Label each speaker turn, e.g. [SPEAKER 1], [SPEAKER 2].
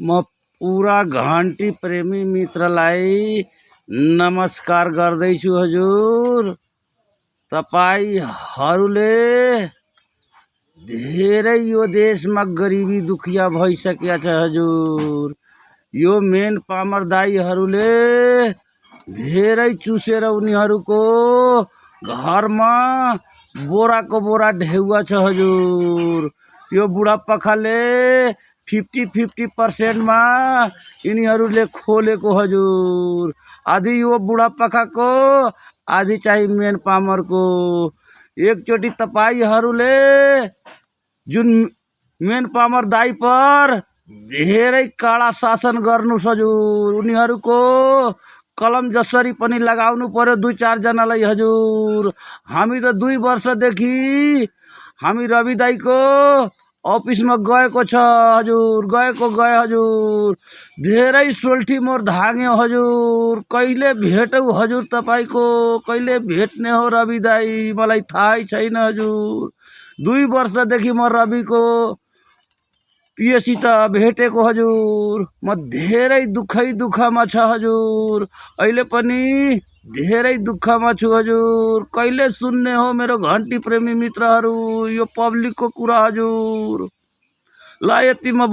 [SPEAKER 1] म पूरा घन्टी प्रेमी मित्रलाई नमस्कार गर्दैछु हजुर। तपाईहरूले धेरै यो देशमा गरिबी दुखिया भइसकेका छ हजुर। यो मेन पामर दाइहरूले धेरै चुसेर उनीहरूको घरमा बोराको बोरा ढेउवा छ हजुर। त्यो बुढापाकाले 50% मा यिनीहरूले खोलेको हजुर। आधी यो बुढापाकाको, आधी चाहिँ मेन पामरको। एकचोटि तपाईहरूले जुन मेन पामर दाइ पर धेरै कडा शासन गर्नुस् हजुर। उनीहरूको कलम जसरी पनि लगाउनु पर्यो 2-4 जनालाई हजुर। हामी त 2 वर्षदेखि हामी रवि दाइको अफिसमा गएको छ हजुर, गए हजुर। धेरै सोल्टी मोर धाग्यो हजुर। कहिले भेटौ हजुर तपाईको, कहिले भेट्ने हो रवि दाइ, मलाई थाहै छैन हजुर। 2 वर्षदेखि म रविको पिएसित भेटेको हजुर। म धेरै दुखमा छ हजुर। अहिले पनि धेरै दुखमा छु हजुर। कहिले सुन्ने हो मेरो घन्टी प्रेमी मित्रहरू यो पब्लिकको कुरा हजुर। ल यति म